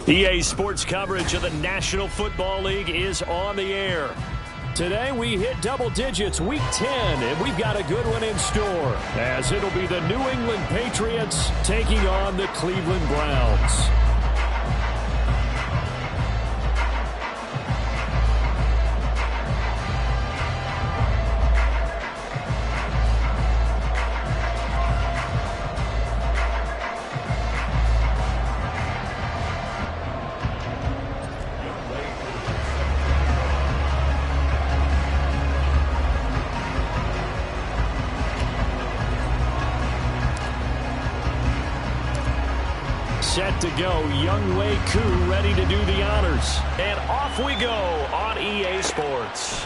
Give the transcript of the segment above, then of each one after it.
EA Sports coverage of the National Football League is on the air. Today we hit double digits week 10, and we've got a good one in store, as it'll be the New England Patriots taking on the Cleveland Browns. Set to go, Younghoe Koo ready to do the honors. And off we go on EA Sports.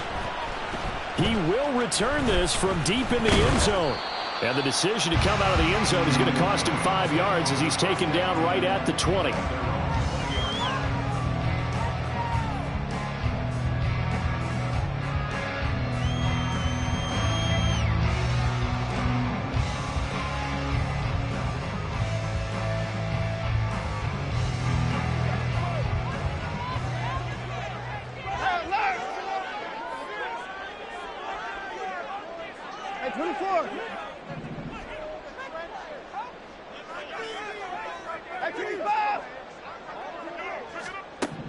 He will return this from deep in the end zone. And the decision to come out of the end zone is going to cost him 5 yards as he's taken down right at the 20.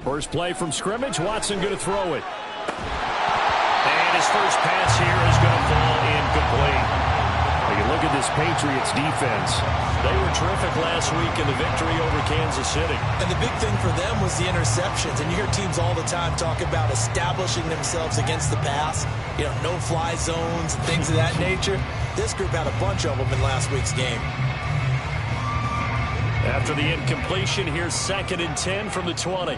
First play from scrimmage, Watson going to throw it. And his first pass here is going to fall incomplete. Well, you look at this Patriots defense. They were terrific last week in the victory over Kansas City. And the big thing for them was the interceptions. And you hear teams all the time talk about establishing themselves against the pass. You know, no-fly zones and things of that nature. This group had a bunch of them in last week's game. After the incompletion, here's 2nd and 10 from the 20.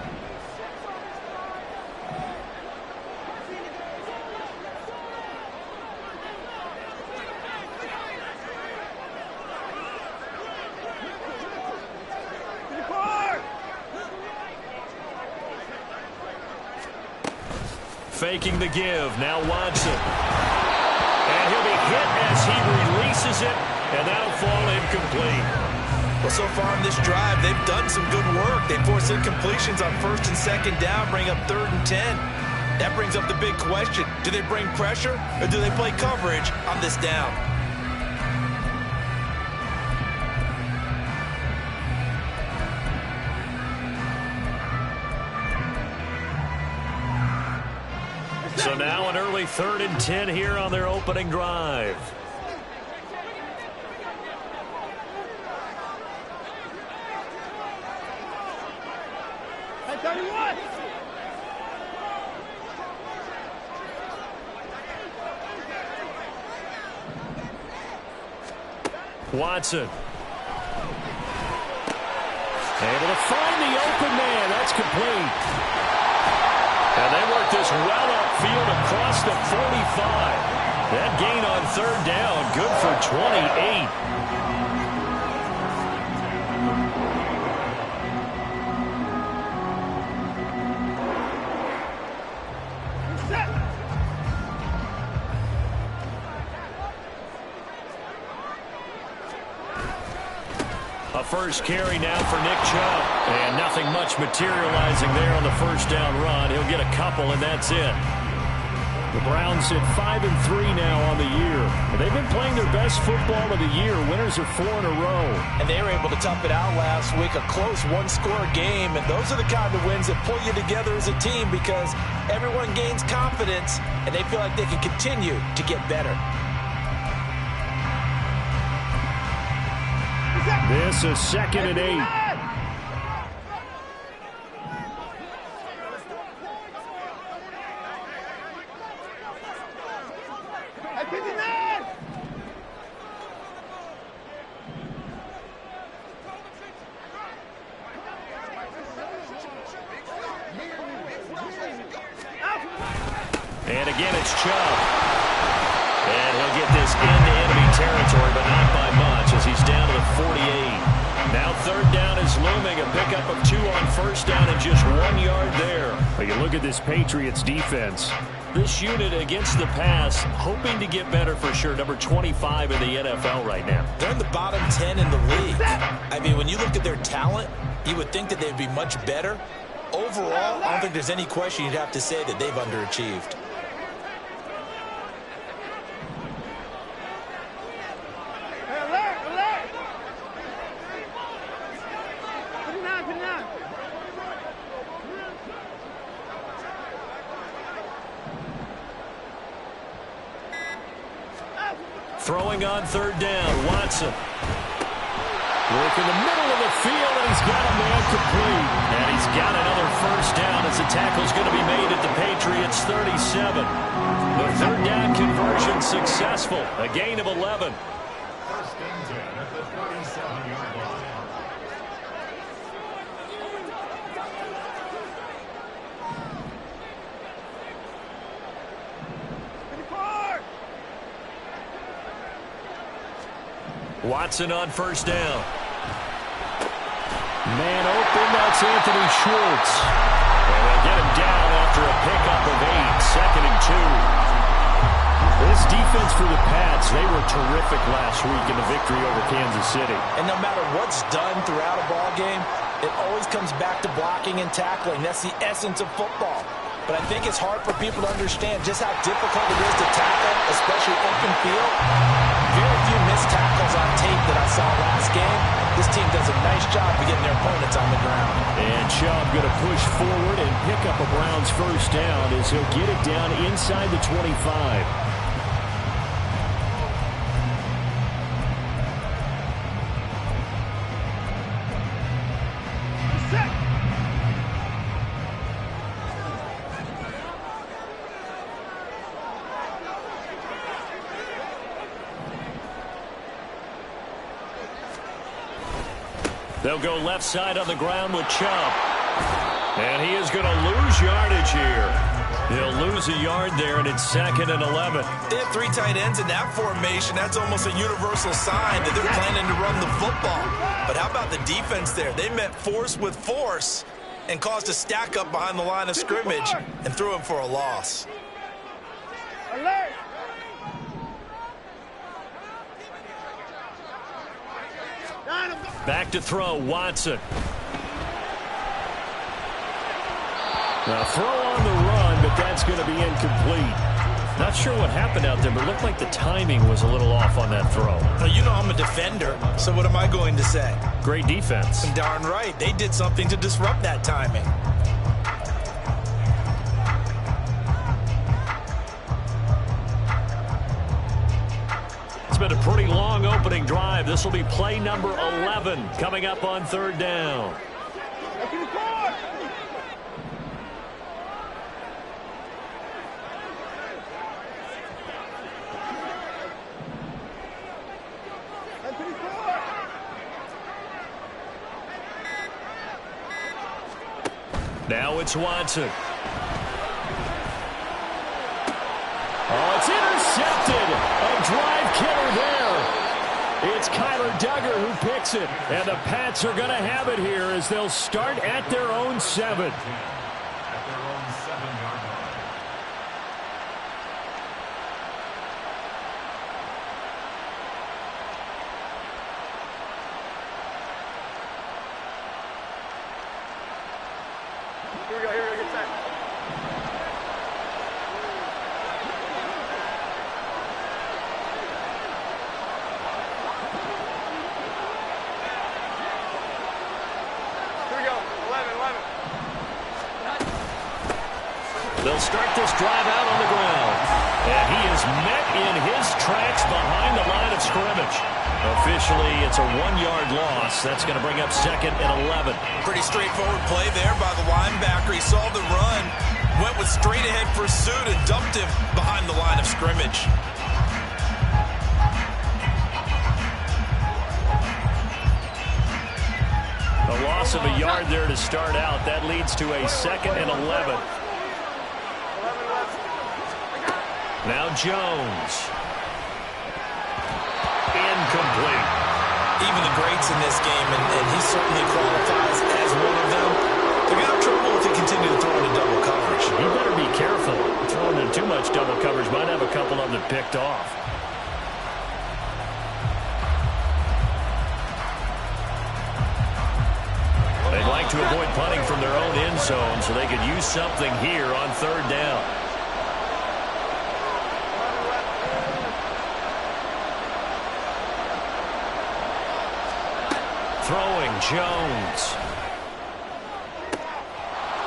Faking the give, now Watson. And he'll be hit as he releases it, and that'll fall incomplete. Well, so far in this drive, they've done some good work. They force incompletions on 1st and 2nd down, bring up 3rd and 10. That brings up the big question. Do they bring pressure, or do they play coverage on this down? So now an early 3rd and 10 here on their opening drive. Watson. Able to find the open man. That's complete. And they work this well upfield across the 45. That gain on 3rd down, good for 28. A first carry now for Nick Chubb. And nothing much materializing there on the 1st down run. He'll get a couple, and that's it. The Browns sit 5-3 now on the year. And they've been playing their best football of the year. Winners are 4 in a row. And they were able to tough it out last week. A close one-score game. And those are the kind of wins that pull you together as a team because everyone gains confidence, and they feel like they can continue to get better. This is 2nd and 8. And again, it's Chubb. And he'll get this into enemy territory, but not by much as he's down to the 48. Now 3rd down is looming. A pickup of 2 on 1st down and just 1 yard there. But you look at this Patriots defense. This unit against the pass, hoping to get better for sure. Number 25 in the NFL right now. They're in the bottom 10 in the league. I mean, when you look at their talent, You would think that they'd be much better. Overall, I don't think there's any question you'd have to say that they've underachieved. Throwing on third down, Watson. Work in the middle of the field, and he's got a man complete. And he's got another first down as the tackle's going to be made at the Patriots 37. The third down conversion successful. A gain of 11. First and 10 at the 37-yard line. Watson on first down. Man open, that's Anthony Schwartz. And they'll get him down after a pickup of 8, 2nd and 2. This defense for the Pats, they were terrific last week in the victory over Kansas City. And no matter what's done throughout a ball game, it always comes back to blocking and tackling. That's the essence of football. But I think it's hard for people to understand just how difficult it is to tackle, especially open field. Very few missed tackles on tape that I saw last game. This team does a nice job of getting their opponents on the ground. And Chubb going to push forward and pick up a Browns first down as he'll get it down inside the 25. They'll go left side on the ground with Chubb. And he is going to lose yardage here. He'll lose a yard there, and it's 2nd and 11. They have 3 tight ends in that formation. That's almost a universal sign that they're planning to run the football. But how about the defense there? They met force with force and caused a stack up behind the line of scrimmage and threw him for a loss. Alert! Back to throw, Watson. Now throw on the run, but that's going to be incomplete. Not sure what happened out there, but it looked like the timing was a little off on that throw. Well, you know I'm a defender, so what am I going to say? Great defense. Darn right. They did something to disrupt that timing. It's been a pretty long opening drive. This will be play number 11 coming up on third down. Now it's Watson. Oh, it's intercepted. A drive killer there. It's Kyler Duggar who picks it. And the Pats are going to have it here as they'll start at their own 7. At their own 7-yard line. Here we go, get set. Here we go, 11. They'll start this drive out on the ground. And he is met in his tracks behind the line of scrimmage. Officially, it's a 1-yard loss. That's going to bring up 2nd and 11. Pretty straightforward play there by the linebacker. He saw the run, went with straight-ahead pursuit, and dumped him behind the line of scrimmage. A loss of a yard there to start out. That leads to a 2nd and 11. Now Jones. Incomplete. Even the greats in this game, and he certainly qualifies as one of them, they're going to have trouble if they continue to throw into double coverage. He better be careful. Throwing in too much double coverage might have a couple of them picked off. to avoid punting from their own end zone, so they could use something here on third down. Throwing, Jones.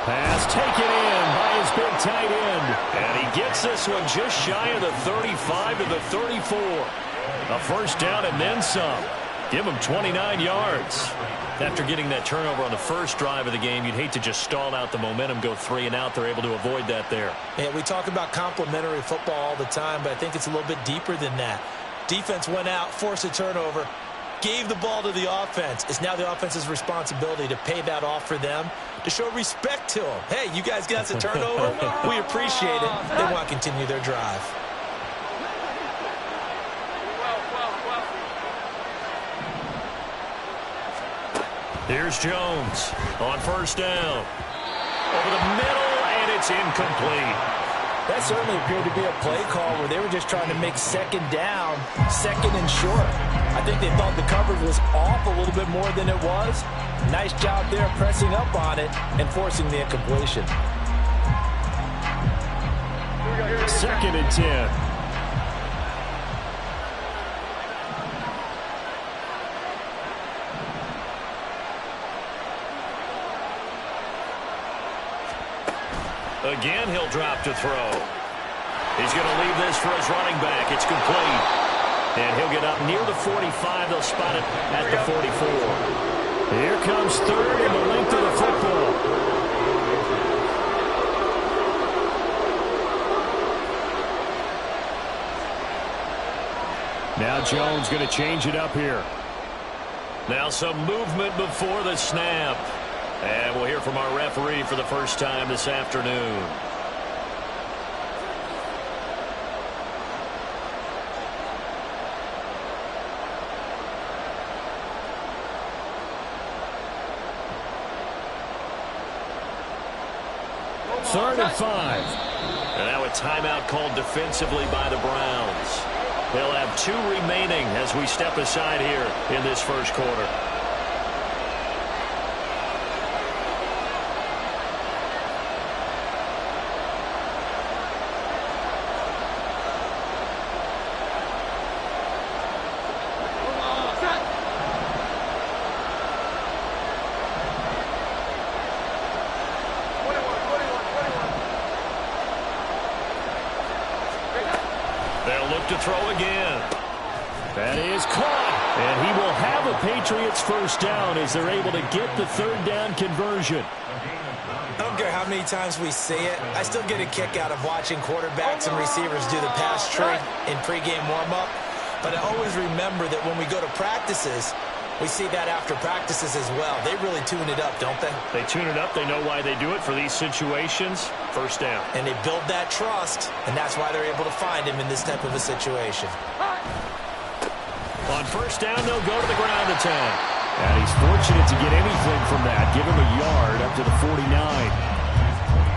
Pass taken in by his big tight end. And he gets this one just shy of the 35 to the 34. A first down and then some. Give him 29 yards. After getting that turnover on the first drive of the game, you'd hate to just stall out the momentum, go 3 and out. They're able to avoid that there. Yeah, we talk about complementary football all the time, but I think it's a little bit deeper than that. Defense went out, forced a turnover, gave the ball to the offense. It's now the offense's responsibility to pay that off for them, to show respect to them. Hey, you guys got the turnover. We appreciate it. They want to continue their drive. Here's Jones on first down. Over the middle, and it's incomplete. That certainly appeared to be a play call where they were just trying to make second down, second and short. I think they thought the coverage was off a little bit more than it was. Nice job there pressing up on it and forcing the incompletion. Second and 10. Again, he'll drop to throw. He's going to leave this for his running back. It's complete. And he'll get up near the 45. They'll spot it at the 44. Here comes third and the length of the football. Now Jones going to change it up here. Now some movement before the snap. And we'll hear from our referee for the first time this afternoon. Third and 5. And now a timeout called defensively by the Browns. They'll have 2 remaining as we step aside here in this first quarter. To throw again. That is caught. And he will have a Patriots first down as they're able to get the third down conversion. I don't care how many times we see it. I still get a kick out of watching quarterbacks and receivers do the pass tree in pregame warm-up. But I always remember that when we go to practices, we see that after practices as well. They really tune it up, don't they? They tune it up. They know why they do it for these situations. First down. And they build that trust, and that's why they're able to find him in this type of a situation. On first down, they'll go to the ground attack. And he's fortunate to get anything from that. Give him a yard up to the 49.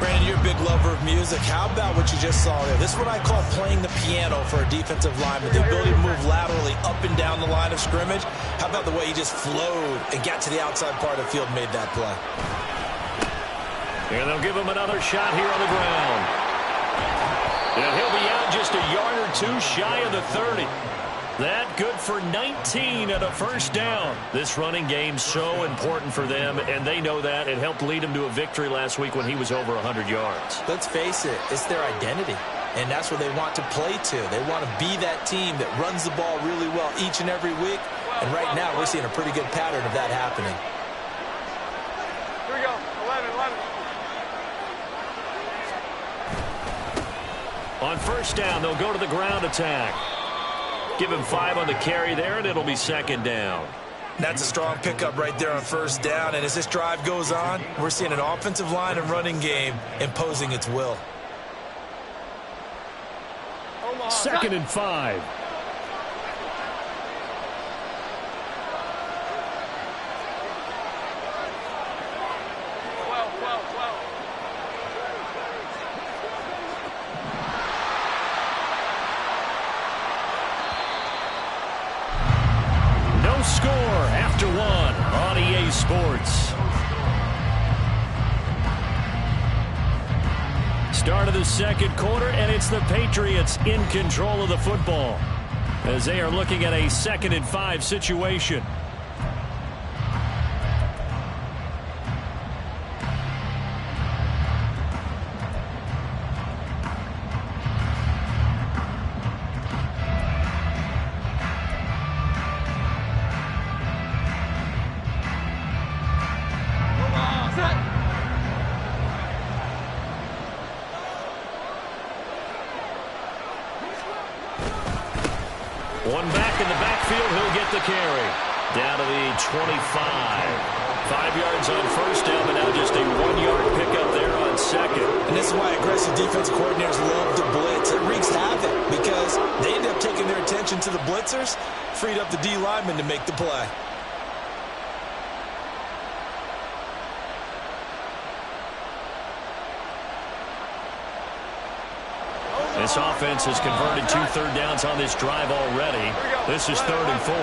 Brandon, you're a big lover of music. How about what you just saw there? This is what I call playing the piano for a defensive lineman. The ability to move laterally up and down the line of scrimmage. How about the way he just flowed and got to the outside part of the field and made that play? And they'll give him another shot here on the ground. And he'll be out just a yard or 2 shy of the 30. That good for 19 and a first down. This running game's so important for them, and they know that. It helped lead them to a victory last week when he was over 100 yards. Let's face it, it's their identity, and that's what they want to play to. They want to be that team that runs the ball really well each and every week, and right now we're seeing a pretty good pattern of that happening. Here we go, 11, 11. On first down, they'll go to the ground attack. Give him 5 on the carry there, and it'll be second down. That's a strong pickup right there on first down, and as this drive goes on, we're seeing an offensive line and running game imposing its will. Second and 5. Score after 1 on EA Sports. Start of the second quarter, and it's the Patriots in control of the football as they are looking at a 2nd and 5 situation. One back in the backfield, he'll get the carry. Down to the 25. 5 yards on first down, but now just a 1-yard pickup there on second. And this is why aggressive defense coordinators love to blitz. It wreaks havoc because they end up taking their attention to the blitzers, freed up the D lineman to make the play. This offense has converted 2 third downs on this drive already. This is 3rd and 4.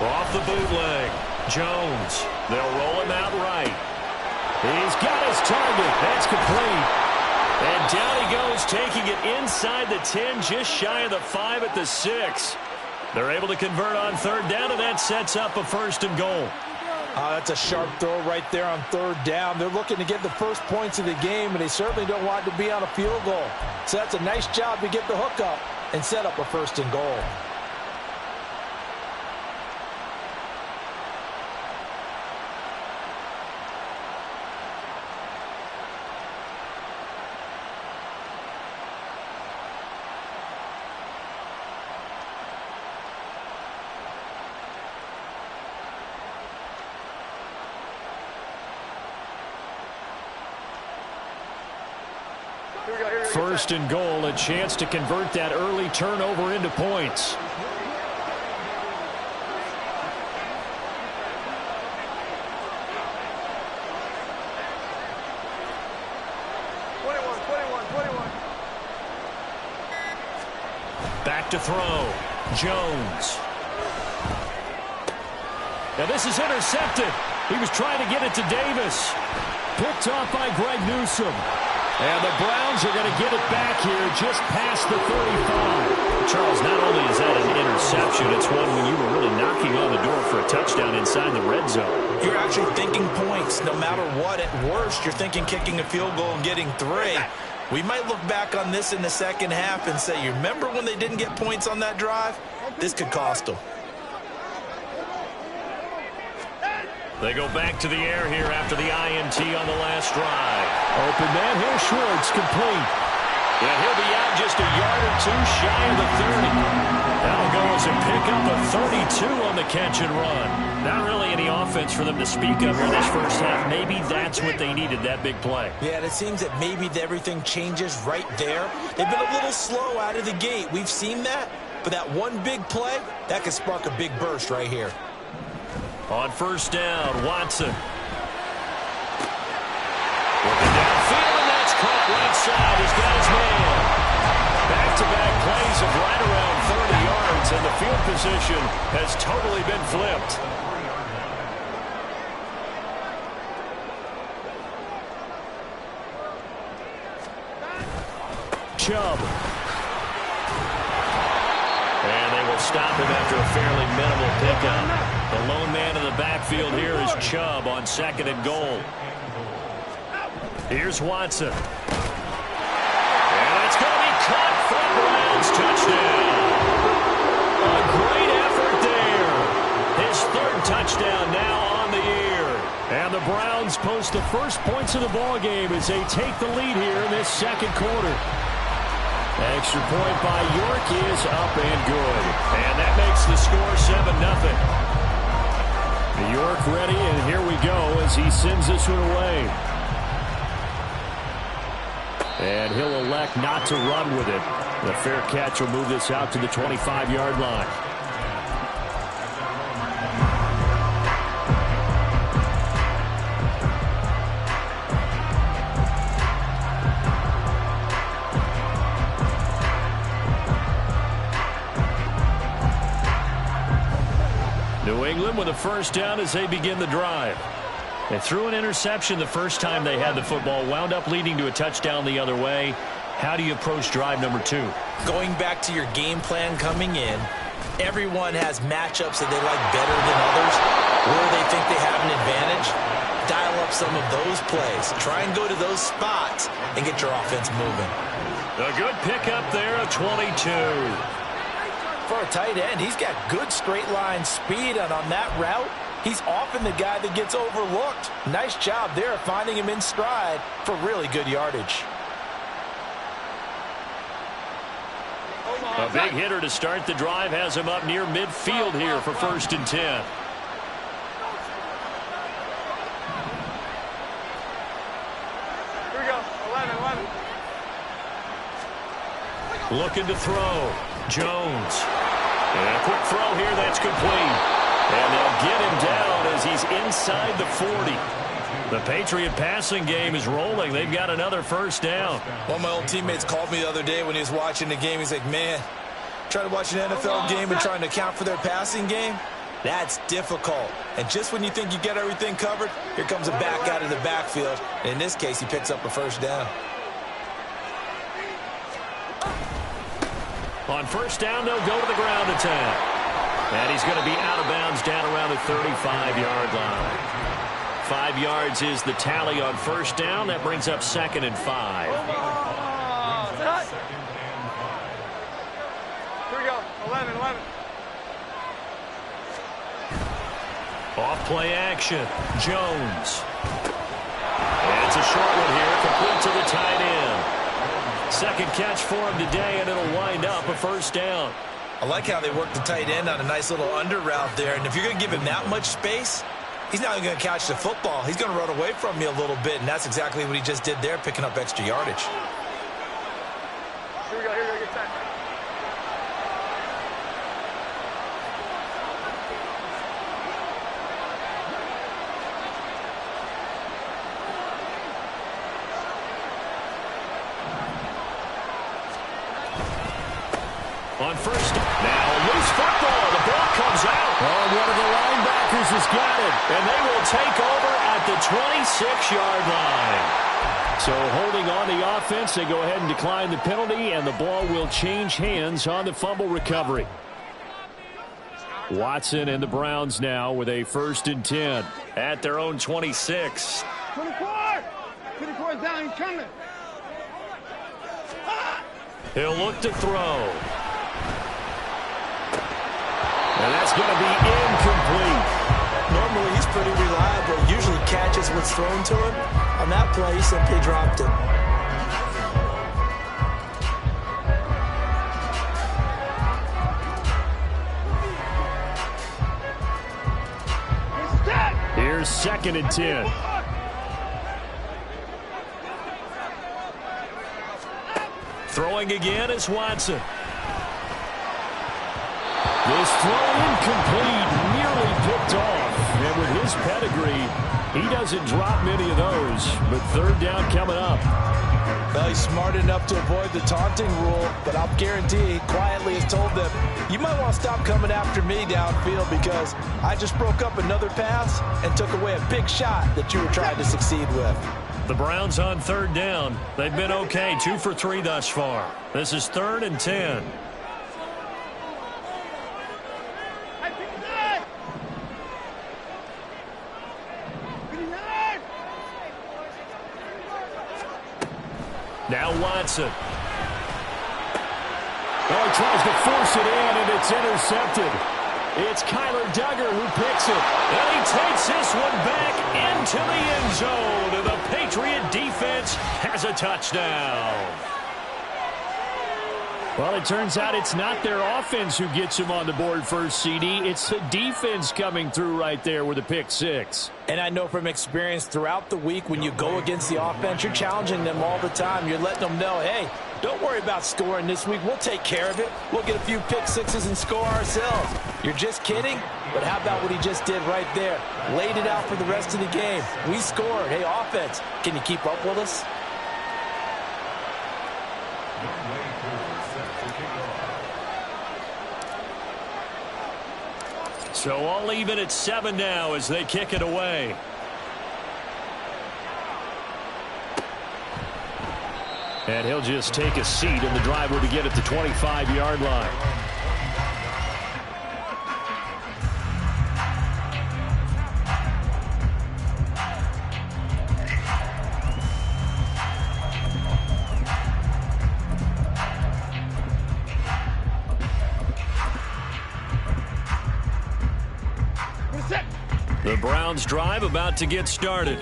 Off the bootleg. Jones. They'll roll him out right. He's got his target. That's complete. And down he goes, taking it inside the 10, just shy of the 5 at the 6. They're able to convert on 3rd down, and that sets up a 1st and goal. That's a sharp throw right there on 3rd down. They're looking to get the first points of the game, and they certainly don't want it to be on a field goal. So that's a nice job to get the hook up and set up a 1st and goal. First and goal, a chance to convert that early turnover into points. Back to throw. Jones. Now this is intercepted. He was trying to get it to Davis. Picked off by Greg Newsome. And the Browns are going to get it back here just past the 35. Charles, not only is that an interception, it's one when you were really knocking on the door for a touchdown inside the red zone. You're actually thinking points no matter what. At worst, you're thinking kicking a field goal and getting 3. We might look back on this in the second half and say, you remember when they didn't get points on that drive? This could cost them. They go back to the air here after the INT on the last drive. Open man here, Schwartz, complete. Yeah, he'll be out just a yard or 2 shy of the 30. That'll go as a pickup of 32 on the catch and run. Not really any offense for them to speak of in this first half. Maybe that's what they needed, that big play. Yeah, and it seems that maybe everything changes right there. They've been a little slow out of the gate. We've seen that. But that one big play, that could spark a big burst right here. On first down, Watson. Looking downfield, and that's caught right side. He's got his man. Back-to-back plays of right around 30 yards, and the field position has totally been flipped. Chubb. And they will stop him after a fairly minimal pickup. The lone man in the backfield here is Chubb on 2nd and goal. Here's Watson. And it's going to be caught for the Browns. Touchdown. A great effort there. His 3rd touchdown now on the year. And the Browns post the first points of the ballgame as they take the lead here in this second quarter. Extra point by York is up and good. And that makes the score 7-0. York ready, and here we go as he sends this one away. And he'll elect not to run with it. The fair catch will move this out to the 25-yard line. New England with a first down as they begin the drive. They threw an interception the first time they had the football, wound up leading to a touchdown the other way. How do you approach drive number 2? Going back to your game plan coming in, everyone has matchups that they like better than others, where they think they have an advantage. Dial up some of those plays. Try and go to those spots and get your offense moving. A good pickup there, a 22. For a tight end, he's got good straight line speed, and on that route, he's often the guy that gets overlooked. Nice job there finding him in stride for really good yardage. A big hitter to start the drive has him up near midfield here for 1st and 10. Here we go. 11. Looking to throw. Jones. And a quick throw here, that's complete. And they'll get him down as he's inside the 40. The Patriot passing game is rolling. They've got another 1st down. One of my old teammates called me the other day when he was watching the game. He's like, man, trying to watch an NFL game and trying to account for their passing game, that's difficult. And just when you think you get everything covered, here comes a back out of the backfield. And in this case, he picks up a 1st down. On 1st down, they'll go to the ground attack. And he's going to be out of bounds down around the 35-yard line. 5 yards is the tally on 1st down. That brings up 2nd and 5. Here we go. 11. Off play action. Jones. And it's a short one here, complete to the tight end. 2nd catch for him today, and it'll wind up a 1st down. I like how they work the tight end on a nice little under route there. And if you're going to give him that much space, he's not going to catch the football. He's going to run away from you a little bit, and that's exactly what he just did there, picking up extra yardage. Here we go. Get set. On 1st, now a loose football. The ball comes out. Oh, one of the linebackers has got it. And they will take over at the 26-yard line. So holding on the offense, they go ahead and decline the penalty, and the ball will change hands on the fumble recovery. Watson and the Browns now with a 1st and 10 at their own 26. 24 is down. He's coming. He'll look to throw. And that's going to be incomplete. Normally, he's pretty reliable. Usually catches what's thrown to him. On that play, he simply dropped it. Here's 2nd and 10. Throwing again is Watson. This throw incomplete, nearly picked off. And with his pedigree, he doesn't drop many of those. But 3rd down coming up. Well, he's smart enough to avoid the taunting rule, but I'll guarantee he quietly has told them, you might want to stop coming after me downfield because I just broke up another pass and took away a big shot that you were trying to succeed with. The Browns on 3rd down. They've been okay, 2 for 3 thus far. This is 3rd and 10. Now Watson. Oh, he tries to force it in, and it's intercepted. It's Kyler Duggar who picks it. And he takes this one back into the end zone. And the Patriot defense has a touchdown. Well, it turns out it's not their offense who gets him on the board first, CD. It's the defense coming through right there with a pick 6. And I know from experience throughout the week when you go against the offense, you're challenging them all the time. You're letting them know, hey, don't worry about scoring this week. We'll take care of it. We'll get a few pick 6s and score ourselves. You're just kidding? But how about what he just did right there? Laid it out for the rest of the game. We scored. Hey, offense, can you keep up with us? So all even at 7 now as they kick it away. And he'll just take a seat, and the drive will begin at the 25-yard line. The Browns drive about to get started.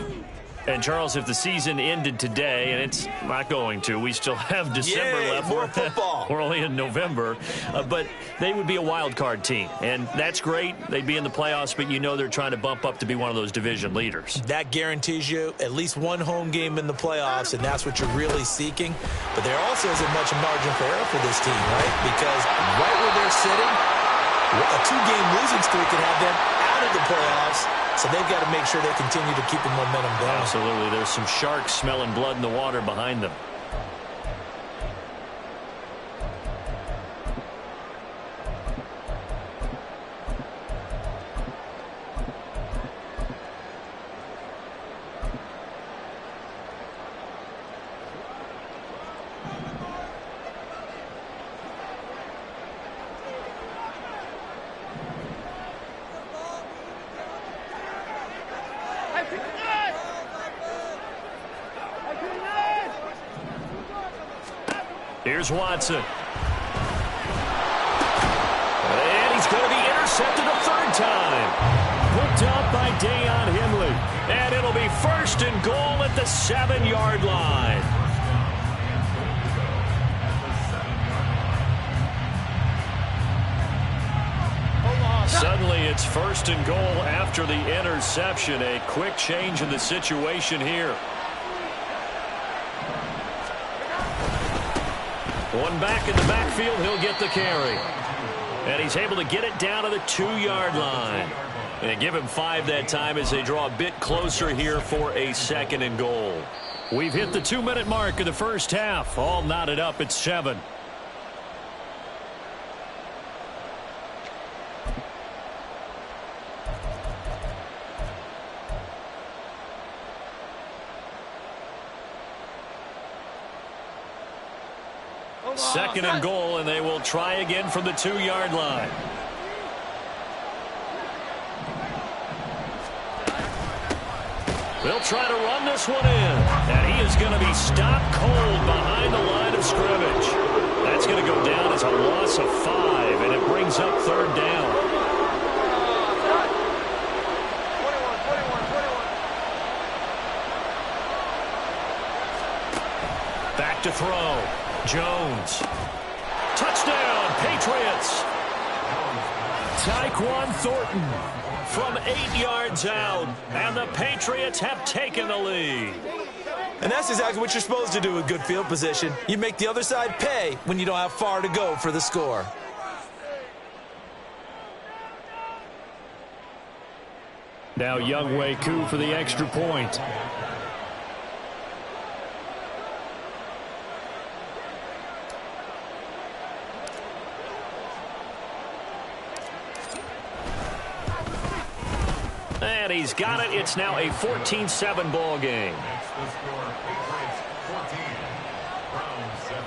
And, Charles, if the season ended today, and it's not going to, we still have December left. More football. We're only in November. But they would be a wild card team. And that's great. They'd be in the playoffs, but you know they're trying to bump up to be one of those division leaders. That guarantees you at least one home game in the playoffs, and that's what you're really seeking. But there also isn't much margin for error for this team, right? Because right where they're sitting, a two-game losing streak could have them out of the playoffs. So they've got to make sure they continue to keep the momentum going. Absolutely. There's some sharks smelling blood in the water behind them. Here's Watson. And he's going to be intercepted a third time. Hooked up by Deion Henley. And it'll be 1st and goal at the 7-yard line. Suddenly it's 1st and goal after the interception. A quick change in the situation here. One back in the backfield, he'll get the carry. And he's able to get it down to the 2-yard line. And they give him 5 that time as they draw a bit closer here for a 2nd and goal. We've hit the 2-minute mark of the first half. All knotted up at 7. Second and goal, and they will try again from the 2-yard line. They'll try to run this one in, and he is going to be stopped cold behind the line of scrimmage. That's going to go down as a loss of 5, and it brings up 3rd down. 21. Back to throw. Jones. Touchdown, Patriots. Tyquan Thornton from 8 yards out, and the Patriots have taken the lead. And that's exactly what you're supposed to do with good field position. You make the other side pay when you don't have far to go for the score. Now Younghoe Koo for the extra point. And he's got it. It's now a 14-7 ball game. Next, the score, Patriots 14, Browns 7.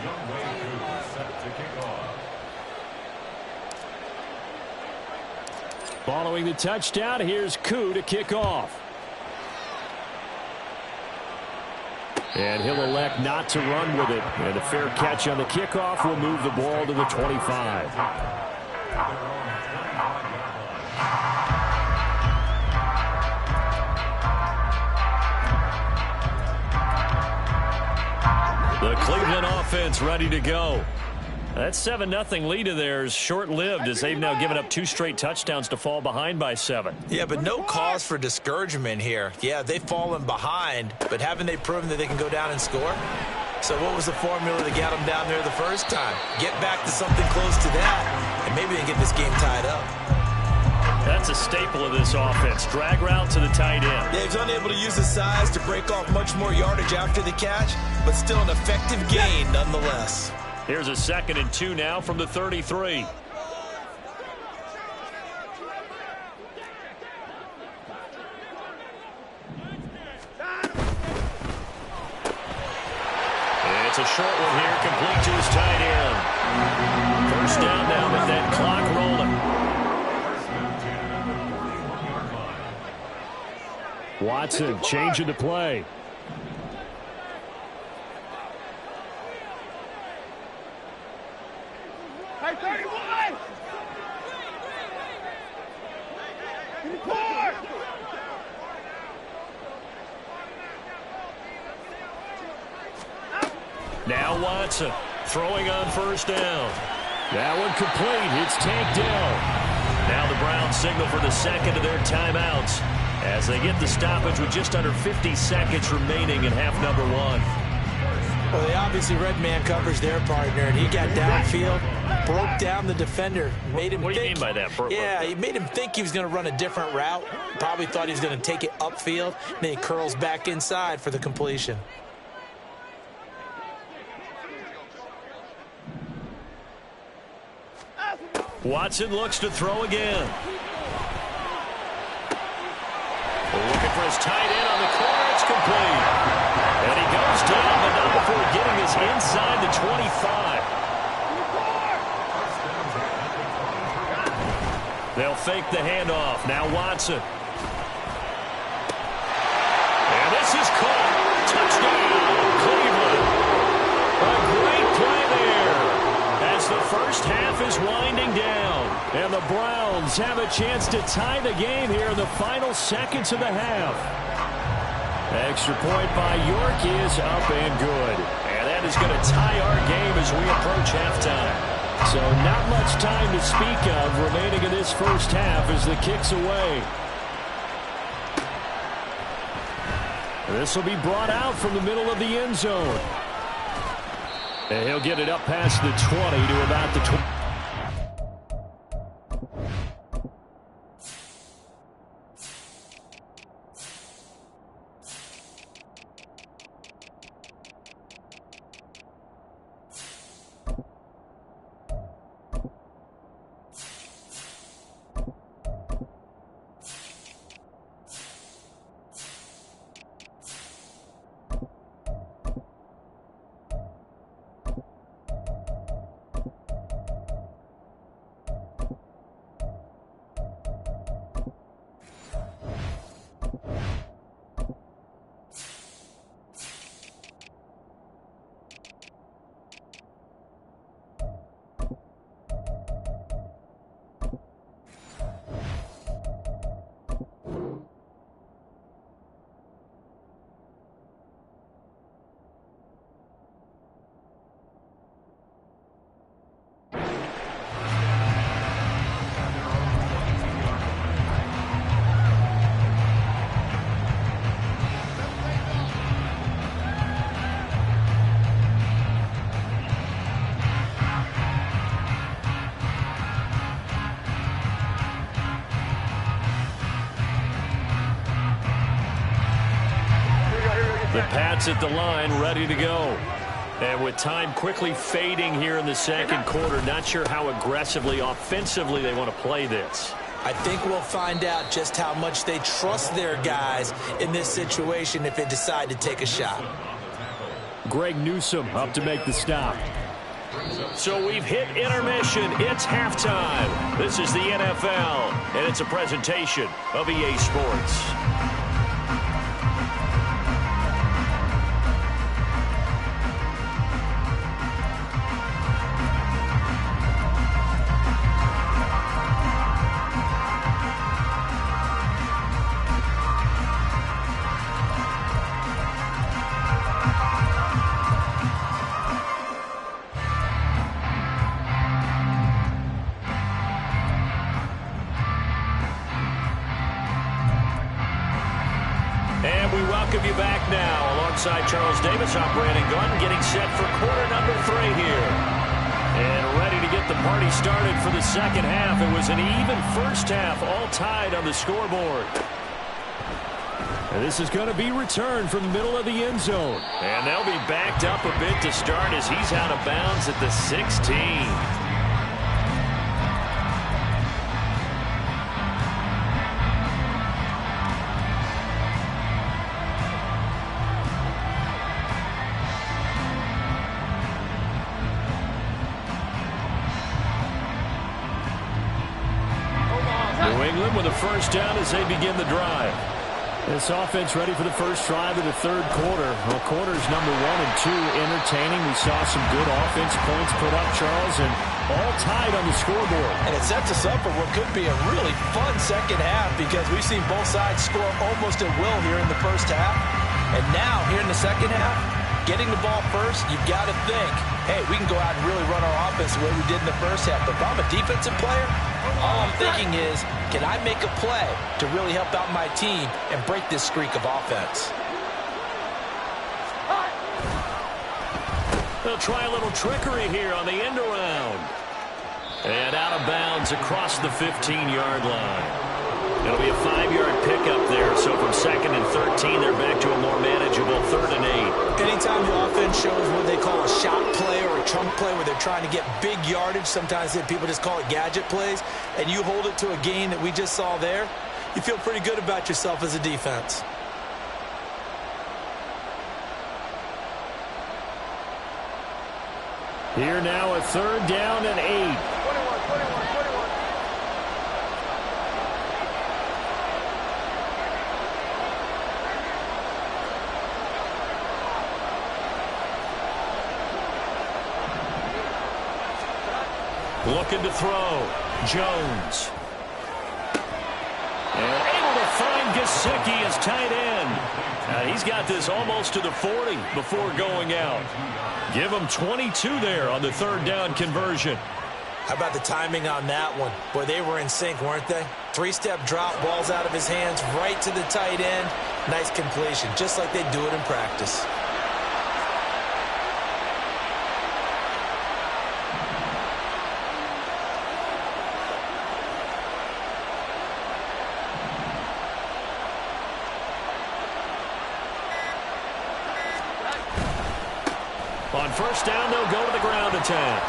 Younghoe Koo set to kick off. Following the touchdown, here's Koo to kick off. And he'll elect not to run with it. And a fair catch on the kickoff will move the ball to the 25. The Cleveland offense ready to go. That 7-0 lead of theirs short-lived as they've now given up 2 straight touchdowns to fall behind by 7. Yeah, but no cause for discouragement here. Yeah, they've fallen behind, but haven't they proven that they can go down and score? So what was the formula that got them down there the first time? Get back to something close to that, and maybe they get this game tied up. That's a staple of this offense. Drag route to the tight end. Yeah, he's unable to use his size to break off much more yardage after the catch, but still an effective gain nonetheless. Here's a 2nd and 2 now from the 33. It's a short one here, complete to his tight end. First down now with that clock rolling. Watson changing the play. Hey, 31! 24! Now Watson throwing on first down. That one complete. It's tanked down. Now the Browns signal for the second of their timeouts as they get the stoppage with just under 50 seconds remaining in half number one. Well, they obviously read man coverage their partner, and he got downfield, broke down the defender, made him What do you think. mean by that? Yeah, he made him think he was going to run a different route. Probably thought he was going to take it upfield. Then he curls back inside for the completion. Watson looks to throw again. Looking for his tight end on the corner. It's complete. And he goes down, but not before getting us inside the 25. They'll fake the handoff. Now Watson. And this is caught. Touchdown, Cleveland. A great play there as the first half is winding down. And the Browns have a chance to tie the game here in the final seconds of the half. Extra point by York is up and good. And that is going to tie our game as we approach halftime. So not much time to speak of remaining in this first half as the kick's away. This will be brought out from the middle of the end zone. And he'll get it up past the 20 to about the 20. The Pats at the line, ready to go. And with time quickly fading here in the second quarter, not sure how aggressively, offensively they want to play this. I think we'll find out just how much they trust their guys in this situation if they decide to take a shot. Greg Newsome up to make the stop. So we've hit intermission. It's halftime. This is the NFL, and it's a presentation of EA Sports. Welcome you back now. Alongside Charles Davis, I'm Brandon Gunn, getting set for quarter number 3 here. And ready to get the party started for the second half. It was an even first half, all tied on the scoreboard. And this is going to be returned from the middle of the end zone. And they'll be backed up a bit to start as he's out of bounds at the 16. good with a first down as they begin the drive. This offense ready for the first drive of the third quarter. Well, quarters number 1 and 2 entertaining. We saw some good offense points put up, Charles, and all tied on the scoreboard. And it sets us up for what could be a really fun second half because we've seen both sides score almost at will here in the first half. And now, here in the second half, getting the ball first, you've got to think, hey, we can go out and really run our offense the way we did in the first half. But if I'm a defensive player, all I'm thinking is, can I make a play to really help out my team and break this streak of offense? They'll try a little trickery here on the end around. And out of bounds across the 15-yard line. It'll be a 5-yard pickup there. So from 2nd and 13, they're back to a more manageable 3rd and 8. Anytime the offense shows what they call a shot play or a chunk play where they're trying to get big yardage, sometimes people just call it gadget plays, and you hold it to a gain that we just saw there, you feel pretty good about yourself as a defense. Here now a 3rd down and 8. 21. Looking to throw. Jones. And able to find Gesicki as tight end. He's got this almost to the 40 before going out. Give him 22 there on the 3rd down conversion. How about the timing on that one? Boy, they were in sync, weren't they? 3-step drop, balls out of his hands, right to the tight end. Nice completion, just like they do it in practice. On first down, they'll go to the ground attack.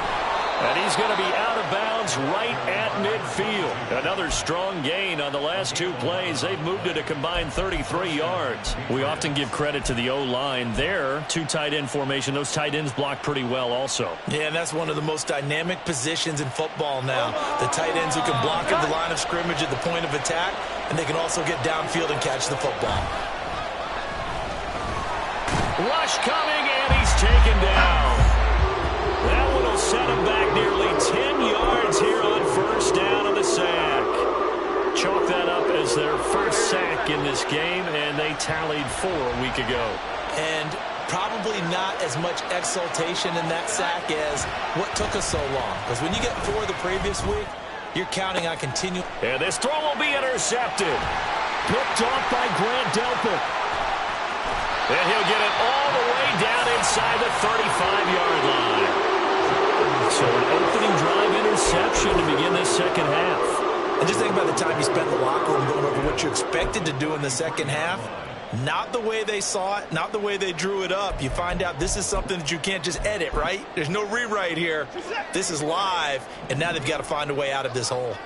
And he's going to be out of bounds right at midfield. Another strong gain on the last 2 plays. They've moved it a combined 33 yards. We often give credit to the O-line there. 2 tight end formation. Those tight ends block pretty well also. Yeah, and that's one of the most dynamic positions in football now. The tight ends who can block at the line of scrimmage at the point of attack, and they can also get downfield and catch the football. Rush coming, and he's taken down. That one will set him back nearly 10 yards here on first down on the sack. Chalk that up as their first sack in this game, and they tallied 4 a week ago. And probably not as much exultation in that sack as what took us so long. Because when you get 4 the previous week, you're counting on continuing. And this throw will be intercepted. Picked off by Grant Delpit. And he'll get it all the way down inside the 35-yard line. So an opening drive interception to begin this second half. And just think about the time you spent in the locker room going over what you expected to do in the second half. Not the way they saw it, not the way they drew it up. You find out this is something that you can't just edit, right? There's no rewrite here. This is live, and now they've got to find a way out of this hole.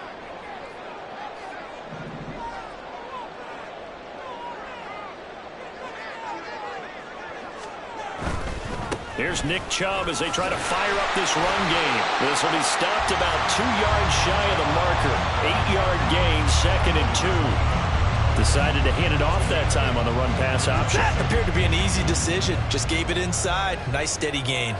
Here's Nick Chubb as they try to fire up this run game. This will be stopped about 2 yards shy of the marker. 8-yard gain, 2nd and 2. Decided to hand it off that time on the run-pass option. That appeared to be an easy decision. Just gave it inside. Nice steady gain.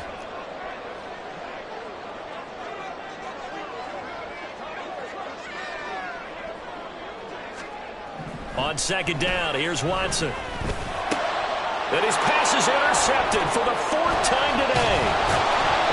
On 2nd down, here's Watson. And his pass is intercepted for the 4th time today.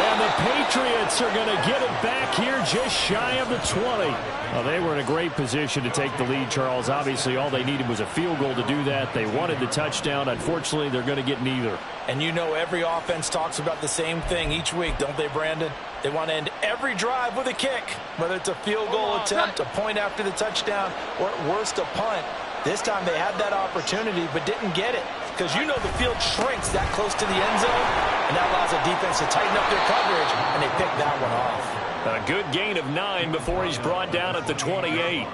And the Patriots are going to get it back here just shy of the 20. Well, they were in a great position to take the lead, Charles. Obviously, all they needed was a field goal to do that. They wanted the touchdown. Unfortunately, they're going to get neither. And you know every offense talks about the same thing each week, don't they, Brandon? They want to end every drive with a kick, whether it's a field goal attempt, a point after the touchdown, or at worst a punt. This time they had that opportunity but didn't get it because you know the field shrinks that close to the end zone, and that allows the defense to tighten up their coverage, and they picked that one off. A good gain of 9 before he's brought down at the 28.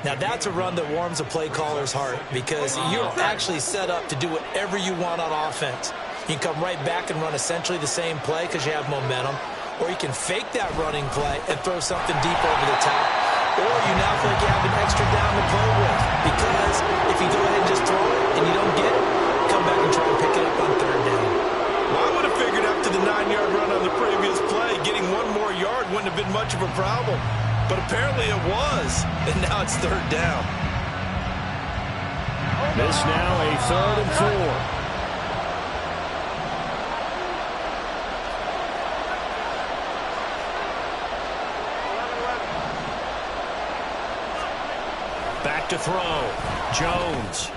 Now that's a run that warms a play caller's heart because you're actually set up to do whatever you want on offense. You can come right back and run essentially the same play because you have momentum, or you can fake that running play and throw something deep over the top. or you now feel like you have an extra down to play with. Because if you go ahead and just throw it and you don't get it, come back and try and pick it up on third down. Well, I would have figured after the 9-yard run on the previous play, getting one more yard wouldn't have been much of a problem. But apparently it was, and now it's third down. This now a 3rd and 4. Back to throw. Jones.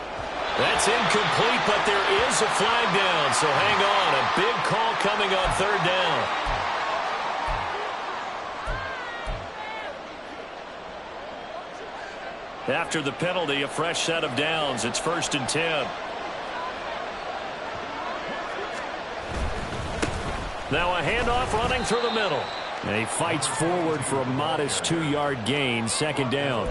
That's incomplete, but there is a flag down, so hang on. A big call coming on third down. After the penalty, a fresh set of downs. It's 1st and 10. Now a handoff running through the middle. And he fights forward for a modest 2-yard gain, 2nd down.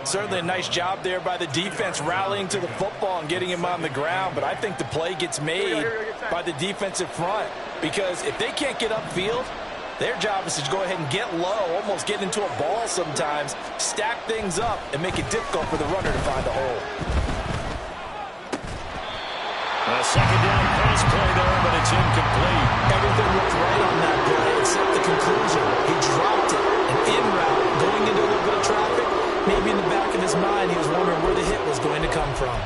Certainly a nice job there by the defense rallying to the football and getting him on the ground. But I think the play gets made by the defensive front. Because if they can't get upfield, their job is to go ahead and get low, almost get into a ball sometimes, stack things up, and make it difficult for the runner to find a hole. A 2nd down pass play there, but it's incomplete. Everything looked right on that play except the conclusion. He dropped it, and en route, going into a little bit of traffic. Maybe in the back of his mind, he was wondering where the hit was going to come from.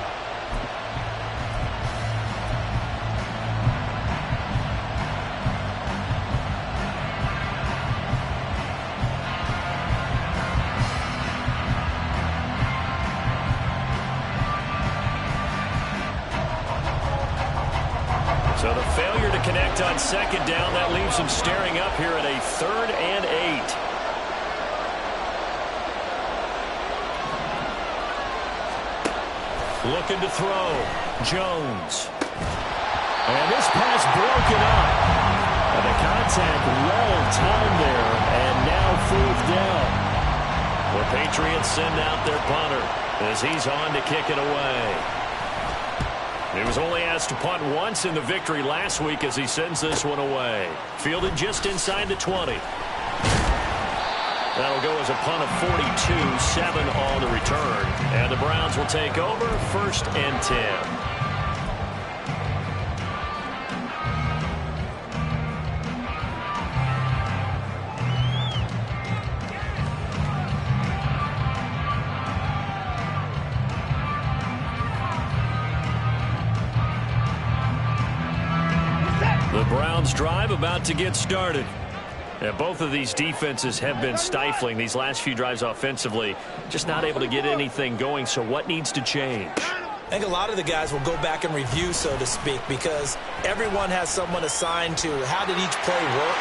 So the failure to connect on 2nd down, that leaves him staring up here at a 3rd and 8. Looking to throw. Jones. And this pass broken up. And the contact well timed there. And now 4th down. The Patriots send out their punter as he's on to kick it away. He was only asked to punt once in the victory last week as he sends this one away. Fielded just inside the 20. That'll go as a punt of 42, 7 on the return. And the Browns will take over, 1st and 10. The Browns drive about to get started. Yeah, both of these defenses have been stifling these last few drives offensively. Just not able to get anything going, so what needs to change? I think a lot of the guys will go back and review, so to speak, because everyone has someone assigned to how did each play work.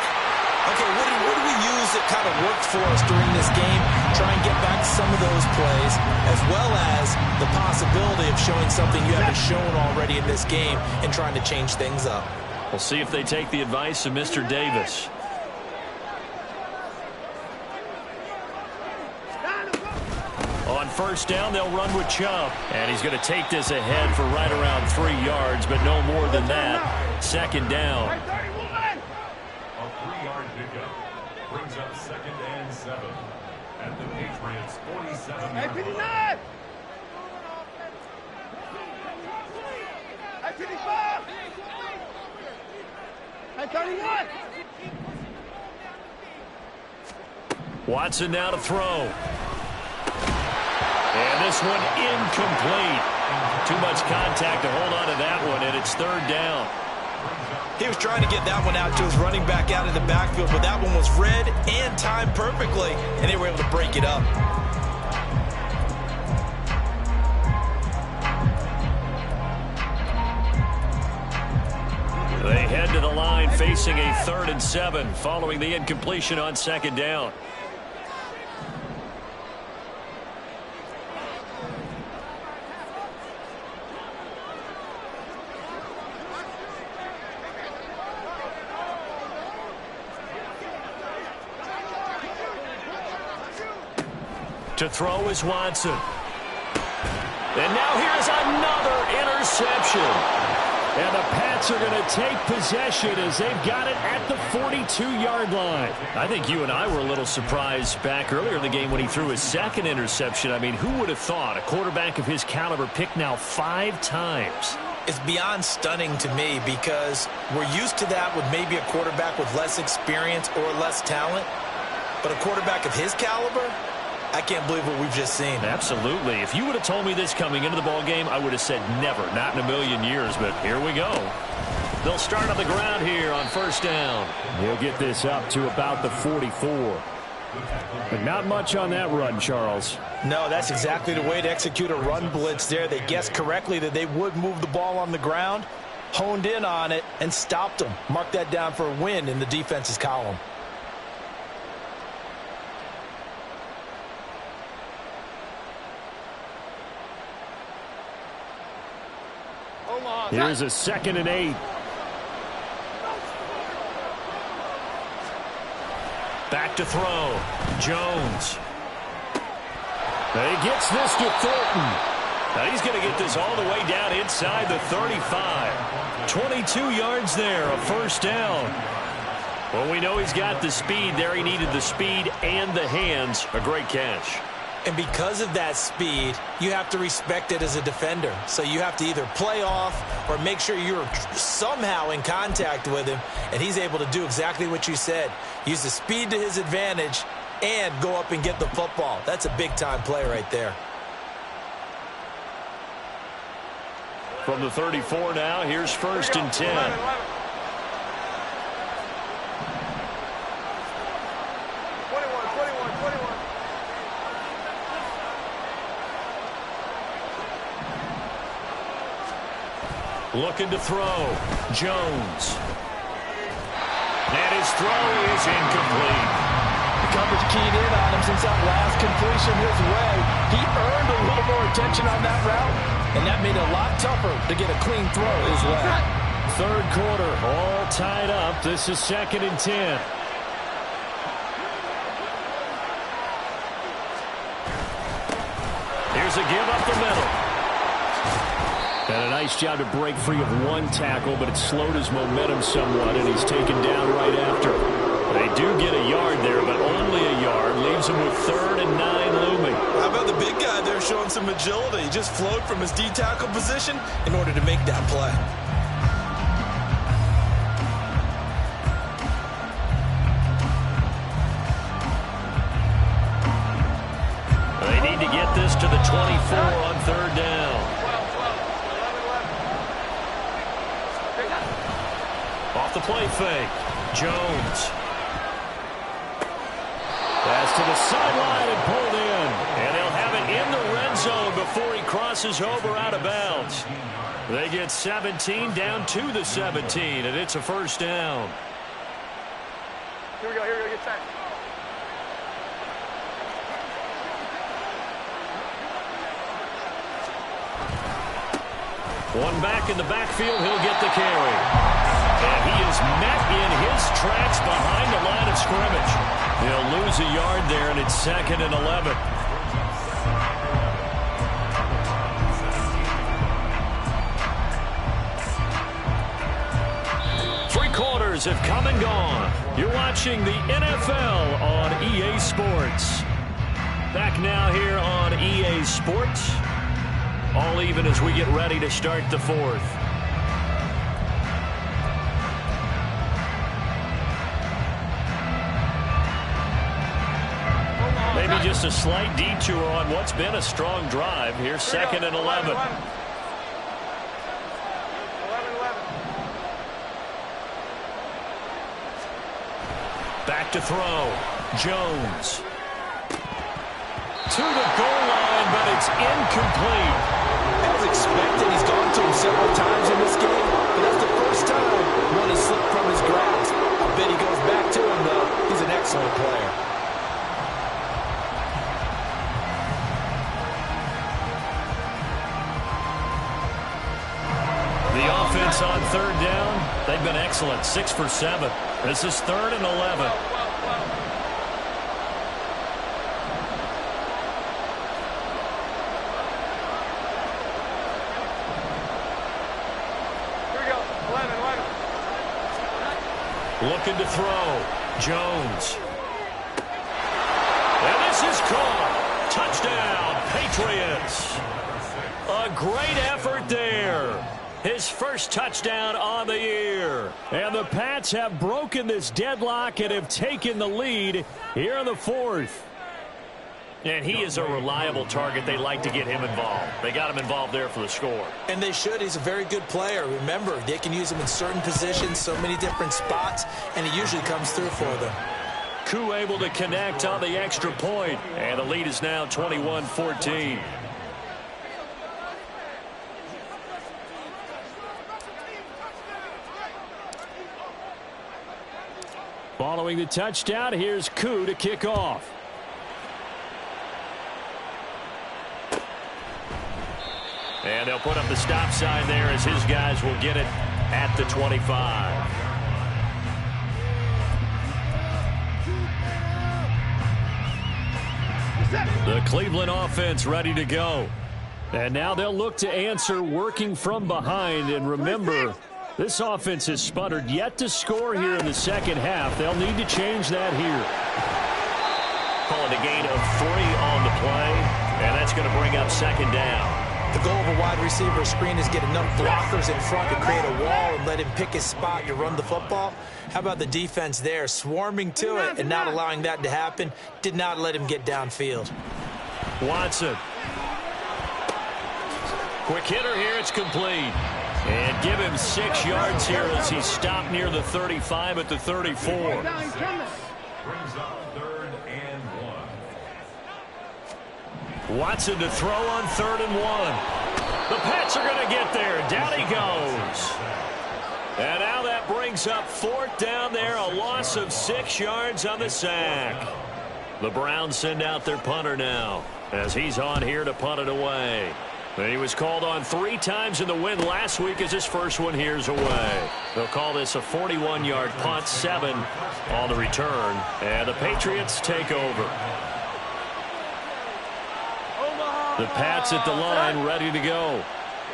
Okay, what do we use that kind of worked for us during this game? Try and get back some of those plays, as well as the possibility of showing something you haven't shown already in this game and trying to change things up. We'll see if they take the advice of Mr. Davis. On 1st down, they'll run with Chubb. And he's going to take this ahead for right around 3 yards, but no more than that. 2nd down. A 3-yard pickup brings up 2nd and 7 at the Patriots' 47-yard line. Hey, 55! Hey, 31! Watson now to throw. And this one incomplete. Too much contact to hold on to that one, and it's 3rd down. He was trying to get that one out to his running back out of the backfield, but that one was read and timed perfectly, and they were able to break it up. They head to the line facing a 3rd and 7 following the incompletion on 2nd down. To throw is Watson. And now here's another interception. And the Pats are going to take possession as they've got it at the 42-yard line. I think you and I were a little surprised back earlier in the game when he threw his second interception. I mean, who would have thought a quarterback of his caliber picked now 5 times? It's beyond stunning to me because we're used to that with maybe a quarterback with less experience or less talent. But a quarterback of his caliber, I can't believe what we've just seen. Absolutely. If you would have told me this coming into the ball game, I would have said never, not in a million years. But here we go. They'll start on the ground here on first down. He'll get this up to about the 44. But not much on that run, Charles. No, that's exactly the way to execute a run blitz there. They guessed correctly that they would move the ball on the ground, honed in on it, and stopped them. Mark that down for a win in the defense's column. Here's a 2nd and 8. Back to throw. Jones. He gets this to Thornton. Now he's going to get this all the way down inside the 35. 22 yards there, a first down. Well, we know he's got the speed there. He needed the speed and the hands. A great catch. And because of that speed, you have to respect it as a defender. So you have to either play off or make sure you're somehow in contact with him, and he's able to do exactly what you said. Use the speed to his advantage and go up and get the football. That's a big-time play right there. From the 34 now, here's 1st and 10. Looking to throw. Jones. And his throw is incomplete. The coverage keyed in on him since that last completion his way. He earned a little more attention on that route, and that made it a lot tougher to get a clean throw his way. 3rd quarter, all tied up. This is 2nd and 10. Here's a give up the middle. And a nice job to break free of one tackle, but it slowed his momentum somewhat, and he's taken down right after. They do get a yard there, but only a yard. Leaves him with 3rd and 9 looming. How about the big guy there showing some agility? He just flowed from his D-tackle position in order to make that play. They need to get this to the 24 on 3rd down. Off the play fake. Jones. Pass to the sideline and pulled in. And they'll have it in the red zone before he crosses over out of bounds. They get 17 down to the 17, and it's a first down. Here we go, get set. One back in the backfield, he'll get the carry. And he is met in his tracks behind the line of scrimmage. He'll lose a yard there, and it's 2nd and 11. Three quarters have come and gone. You're watching the NFL on EA Sports. Back now here on EA Sports. All even as we get ready to start the 4th. Maybe just a slight detour on what's been a strong drive. Here's 2nd and 11. Back to throw. Jones. To the goal line, but it's incomplete. As expected, he's gone to him several times in this game, but that's the first time one has slipped from his grasp. I bet he goes back to him, though. He's an excellent player. The offense on 3rd down, they've been excellent. 6 for 7. This is 3rd and 11. Here we go. Looking to throw. Jones. And this is caught. Touchdown, Patriots. A great effort there. His first touchdown on the year. And the Pats have broken this deadlock and have taken the lead here in the fourth. And he is a reliable target. They like to get him involved. They got him involved there for the score. And they should. He's a very good player. Remember, they can use him in certain positions, so many different spots, and he usually comes through for them. Koo able to connect on the extra point, and the lead is now 21-14. Following the touchdown, here's Koo to kick off. And they'll put up the stop sign there as his guys will get it at the 25. The Cleveland offense ready to go. And now they'll look to answer working from behind. And remember, this offense has sputtered yet to score here in the second half. They'll need to change that here. Calling a gain of 3 on the play. And that's going to bring up second down. The goal of a wide receiver screen is get enough blockers in front to create a wall and let him pick his spot to run the football. How about the defense there, swarming to it and not allowing that to happen? Did not let him get downfield. Watson. Quick hitter here, it's complete. And give him 6 yards here as he stopped near the 35 at the 34. Brings up 3rd and 1. Watson to throw on 3rd and 1. The Pats are going to get there. Down he goes. And now that brings up 4th down there. A loss of 6 yards on the sack. The Browns send out their punter now as he's on here to punt it away. And he was called on 3 times in the win last week as his first one here's away. They'll call this a 41-yard punt, 7 on the return. And the Patriots take over. The Pats at the line ready to go.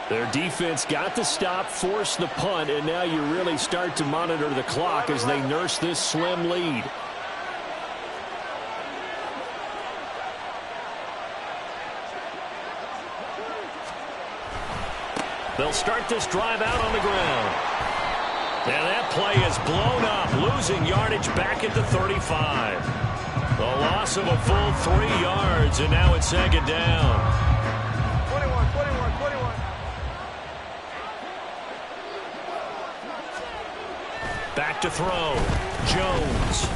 Their defense got the stop, forced the punt, and now you really start to monitor the clock as they nurse this slim lead. They'll start this drive out on the ground. And that play is blown up, losing yardage back at the 35. The loss of a full 3 yards, and now it's second down. 21. Back to throw. Jones.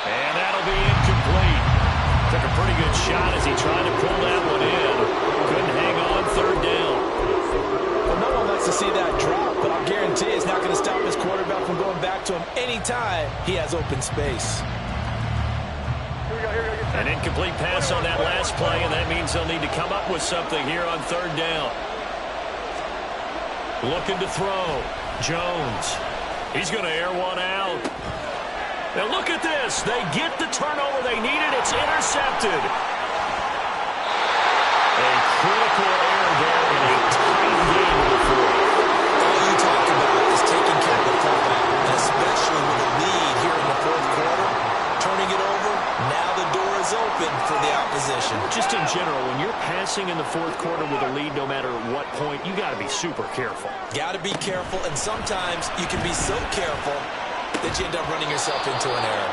And that'll be incomplete. Took a pretty good shot as he tried to pull that one in. Couldn't hang on 3rd down. Well, no one likes to see that drop, but I'll guarantee it's not going to stop his quarterback from going back to him anytime he has open space. An incomplete pass on that last play, and that means they'll need to come up with something here on 3rd down. Looking to throw. Jones. He's going to air one out. Now look at this. They get the turnover they needed. It's intercepted. A critical error there in a tight game in the fourth. All you talk about is taking care of the football, and especially with a lead here in the 4th quarter. Turning it over, now the door is open for the opposition. Just in general, when you're passing in the 4th quarter with a lead, no matter what point, you got to be super careful. Got to be careful, and sometimes you can be so careful that you end up running yourself into an error.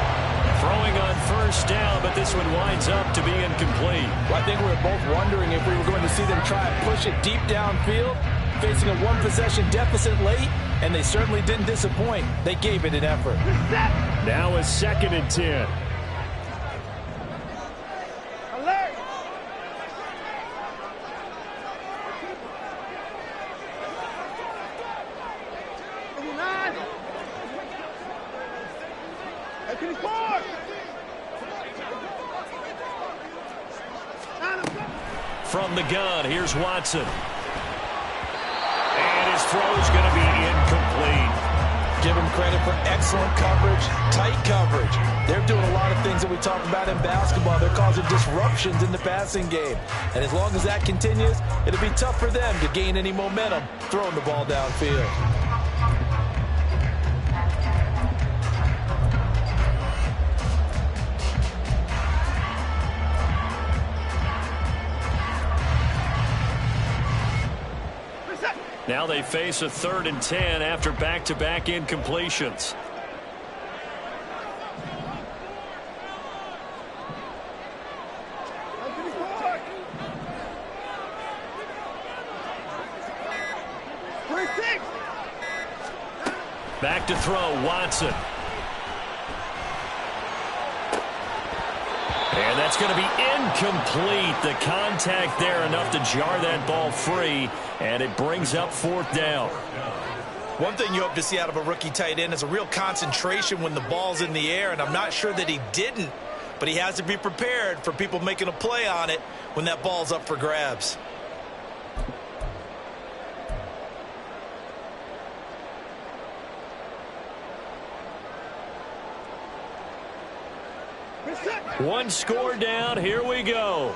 Throwing on 1st down, but this one winds up to be incomplete. Well, I think we were both wondering if we were going to see them try and push it deep downfield, facing a 1-possession deficit late, and they certainly didn't disappoint. They gave it an effort. Now is 2nd and 10. Alert! From the gun, here's Watson. And his throw is going to be incomplete. Give them credit for excellent coverage, tight coverage. They're doing a lot of things that we talk about in basketball. They're causing disruptions in the passing game. And as long as that continues, it'll be tough for them to gain any momentum throwing the ball downfield. Now they face a 3rd and 10 after back-to-back incompletions. Back to throw, Watson. And that's going to be incomplete. The contact there enough to jar that ball free, and it brings up 4th down. One thing you hope to see out of a rookie tight end is a real concentration when the ball's in the air, and I'm not sure that he didn't, but he has to be prepared for people making a play on it when that ball's up for grabs. One score down. Here we go.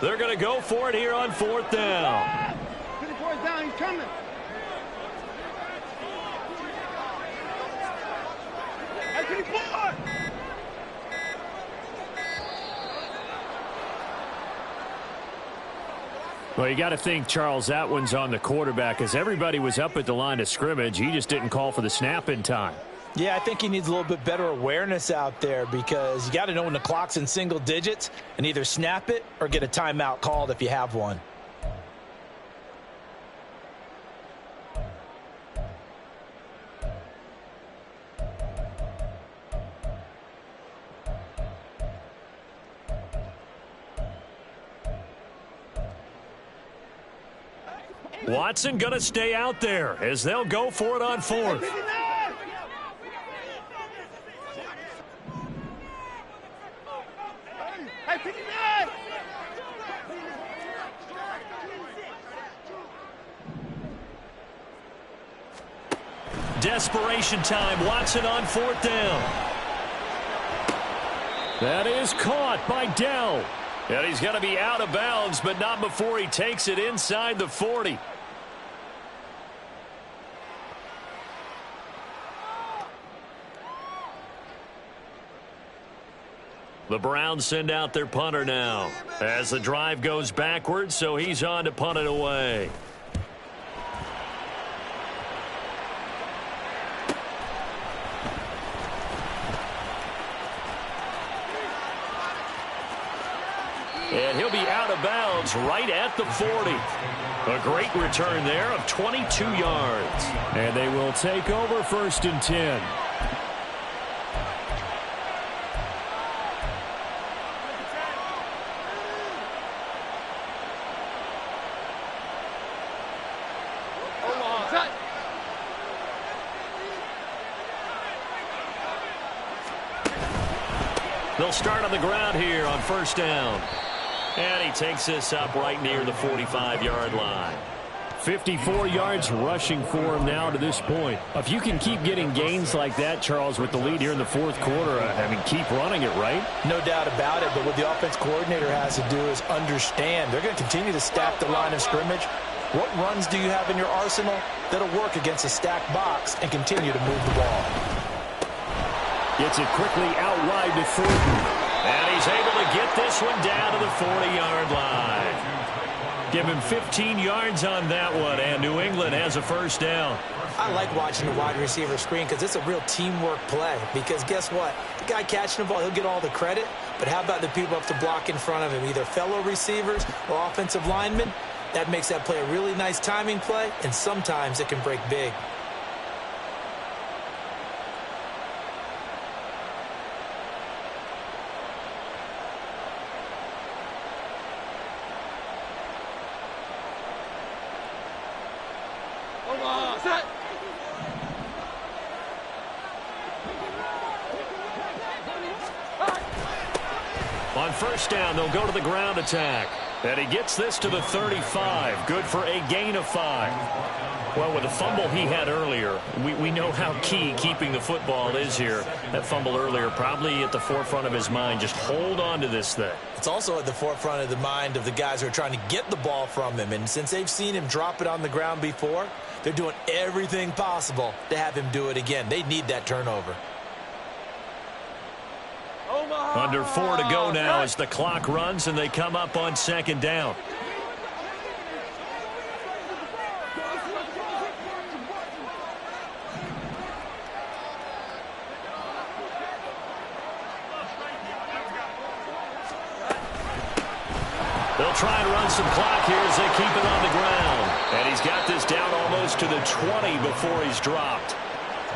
They're going to go for it here on 4th down. 4th down, he's coming. Well, you got to think, Charles, that one's on the quarterback, as everybody was up at the line of scrimmage. He just didn't call for the snap in time. Yeah, I think he needs a little bit better awareness out there, because you got to know when the clock's in single digits and either snap it or get a timeout called if you have one. Watson going to stay out there as they'll go for it on 4th. Desperation time. Watson on 4th down. That is caught by Dell. And he's going to be out of bounds, but not before he takes it inside the 40. The Browns send out their punter now as the drive goes backwards, so he's on to punt it away. And he'll be out of bounds right at the 40. A great return there of 22 yards. And they will take over 1st and 10. They'll start on the ground here on 1st down. And he takes this up right near the 45-yard line. 54 yards rushing for him now to this point. If you can keep getting gains like that, Charles, with the lead here in the 4th quarter, I mean, keep running it, right? No doubt about it, but what the offense coordinator has to do is understand. They're going to continue to stack the line of scrimmage. What runs do you have in your arsenal that'll work against a stacked box and continue to move the ball? Gets it quickly out wide to Thornton. And he's able to get this one down to the 40-yard line. Give him 15 yards on that one, and New England has a 1st down. I like watching the wide receiver screen because it's a real teamwork play. Because guess what? The guy catching the ball, he'll get all the credit. But how about the people up to block in front of him, either fellow receivers or offensive linemen? That makes that play a really nice timing play, and sometimes it can break big. On 1st down, they'll go to the ground attack. And he gets this to the 35. Good for a gain of 5. Well, with the fumble he had earlier, we know how key keeping the football is here. That fumble earlier probably at the forefront of his mind. Just hold on to this thing. It's also at the forefront of the mind of the guys who are trying to get the ball from him. And since they've seen him drop it on the ground before, they're doing everything possible to have him do it again. They need that turnover. Under 4 to go now as the clock runs and they come up on second down. They'll try and run some clock here as they keep it on the ground. And he's got this down almost to the 20 before he's dropped.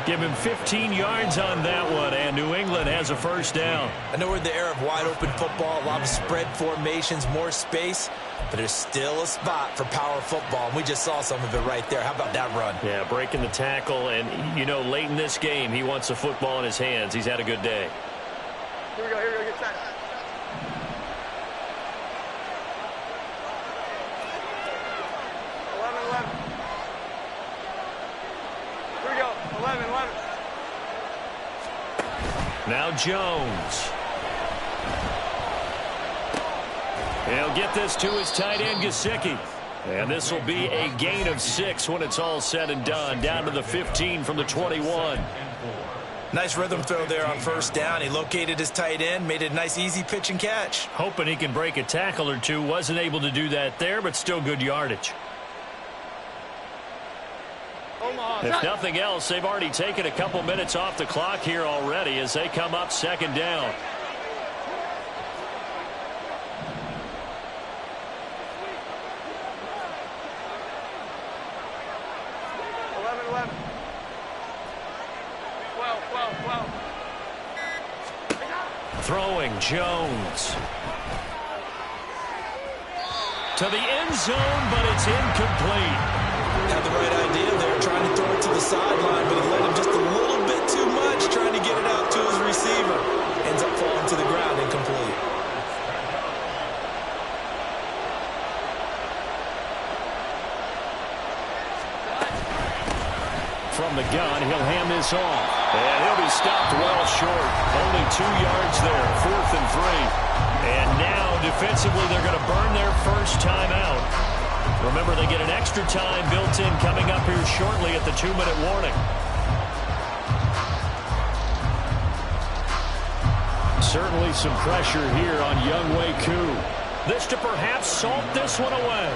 Give him 15 yards on that one, and New England has a first down. I know we're in the era of wide-open football, a lot of spread formations, more space, but there's still a spot for power football, and we just saw some of it right there. How about that run? Yeah, breaking the tackle, and, you know, late in this game, he wants the football in his hands. He's had a good day. Here we go, get set. Now Jones. He'll get this to his tight end, Gesicki. And this will be a gain of 6 when it's all said and done. Down to the 15 from the 21. Nice rhythm throw there on first down. He located his tight end, made it a nice, easy pitch and catch. Hoping he can break a tackle or two. Wasn't able to do that there, but still good yardage. If nothing else, they've already taken a couple minutes off the clock here already as they come up second down. Throwing Jones. To the end zone, but it's incomplete. Had the right idea there, trying to throw it to the sideline, but he let him just a little bit too much, trying to get it out to his receiver. Ends up falling to the ground, incomplete. From the gun, he'll hand this off. And he'll be stopped well short. Only 2 yards there, 4th and 3. And now, defensively, they're going to burn their first timeout. Remember, they get an extra time built in coming up here shortly at the 2-minute warning. Certainly some pressure here on Younghoe Koo. This to perhaps salt this one away.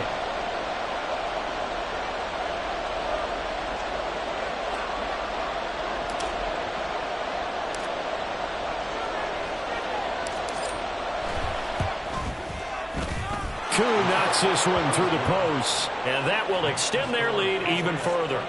Koo knocks this one through the post, and that will extend their lead even further.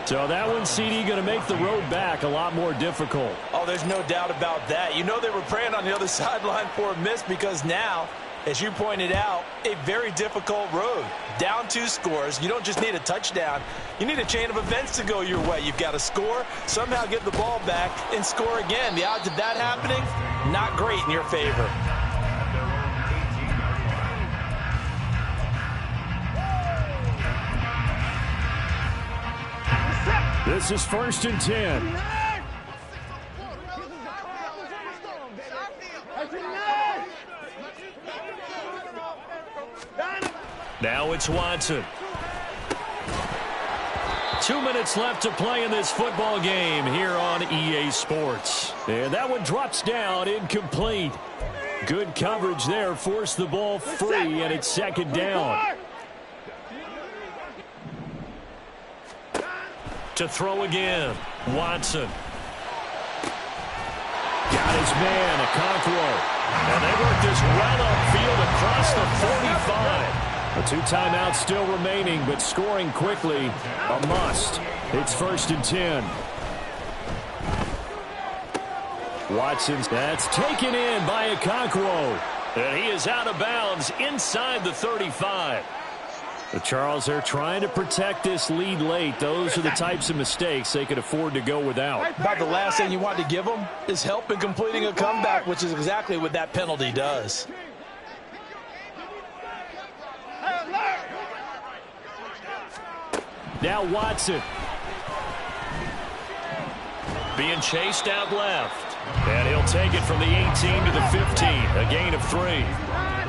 So that one, CD, going to make the road back a lot more difficult. Oh, there's no doubt about that. You know they were praying on the other sideline for a miss because now, as you pointed out, a very difficult road. Down 2 scores. You don't just need a touchdown. You need a chain of events to go your way. You've got to score, somehow get the ball back, and score again. The odds of that happening, not great in your favor. This is 1st and 10. Now it's Watson. 2 minutes left to play in this football game here on EA Sports. And that one drops down, incomplete. Good coverage there, forced the ball free, and it's second down. To throw again, Watson. Got his man, Okonkwo. And they work this well upfield across the 45. The 2 timeouts still remaining, but scoring quickly, a must. It's 1st and 10. Watson's, that's taken in by Okonkwo. And he is out of bounds inside the 35. The Charles, they're trying to protect this lead late. Those are the types of mistakes they could afford to go without. About the last thing you want to give them is help in completing a comeback, which is exactly what that penalty does. Now Watson. Being chased out left. And he'll take it from the 18 to the 15. A gain of 3.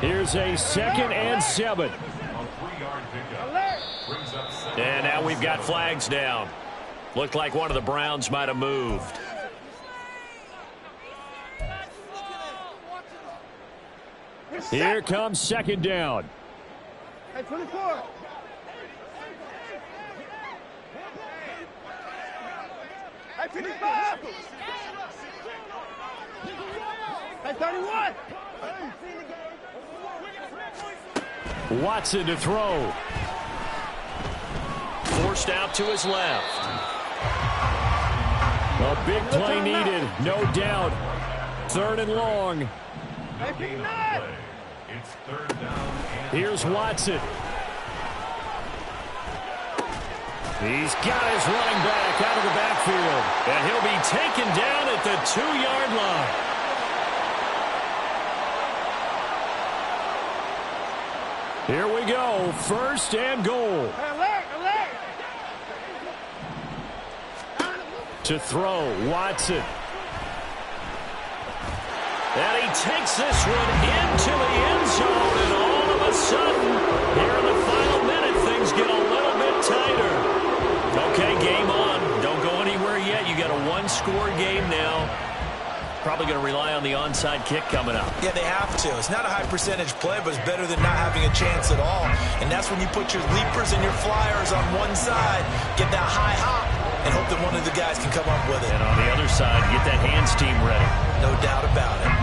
Here's a 2nd and 7. And now we've got flags down. Looked like one of the Browns might have moved. Here comes 2nd down. Hey, 24. Hey, 55. Hey, 31. Watson to throw. Forced out to his left. A big play needed, no doubt. 3rd and long. Hey, 59. It's 3rd down. Here's Watson. He's got his running back out of the backfield. And he'll be taken down at the 2-yard line. Here we go. 1st and goal. Alert. To throw, Watson. And he takes this one into the end zone. And all of a sudden, here in the final minute, things get a little bit tighter. Okay, game on. Don't go anywhere yet. You got a 1-score game now. Probably going to rely on the onside kick coming up. Yeah, they have to. It's not a high percentage play, but it's better than not having a chance at all. And that's when you put your leapers and your flyers on one side, get that high hop, and hope that one of the guys can come up with it. And on the other side, get that hands team ready. No doubt about it.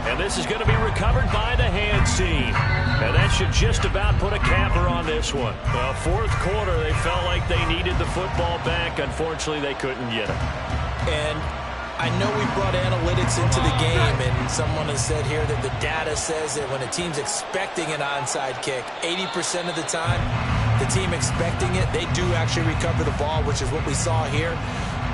And this is going to be recovered by the hands team. And that should just about put a capper on this one. Well, 4th quarter, they felt like they needed the football back. Unfortunately, they couldn't get it. And I know we brought analytics into the game, and someone has said here that the data says that when a team's expecting an onside kick, 80% of the time, the team expecting it, they do actually recover the ball, which is what we saw here.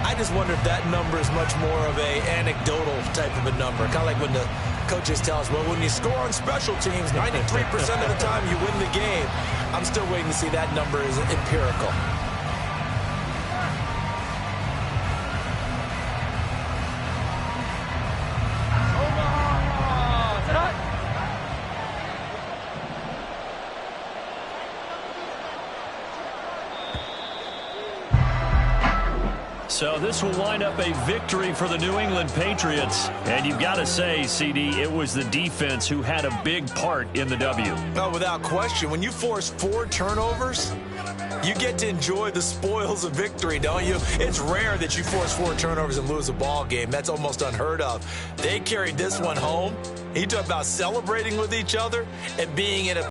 I just wonder if that number is much more of a anecdotal type of a number. Kind of like when the coaches tell us, well, when you score on special teams, 93% of the time you win the game. I'm still waiting to see that number is empirical. So this will wind up a victory for the New England Patriots. And you've got to say, CD, it was the defense who had a big part in the W. Oh, without question. When you force 4 turnovers, you get to enjoy the spoils of victory, don't you? It's rare that you force 4 turnovers and lose a ball game. That's almost unheard of. They carried this one home. He talked about celebrating with each other and being in a